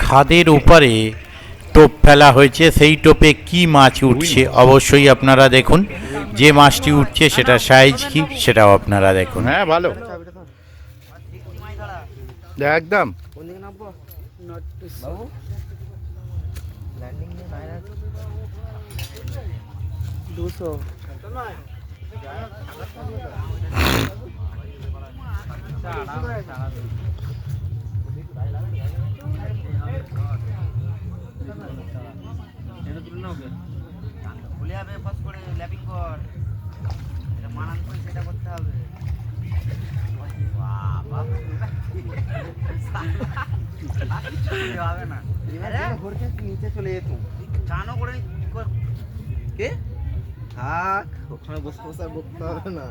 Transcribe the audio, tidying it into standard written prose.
খাদের ওপারে টোপ ফেলা হয়েছে, সেই টোপে কি মাছ উঠছে অবশ্যই আপনারা দেখুন। যে মাছটি উঠছে সেটা সাইজ কি সেটাও আপনারা দেখুন। হ্যাঁ ভালো একদম। নিচে চলে যেত চানও করে কে থাক ওখানে বসে বসে আর বকতে হবে না।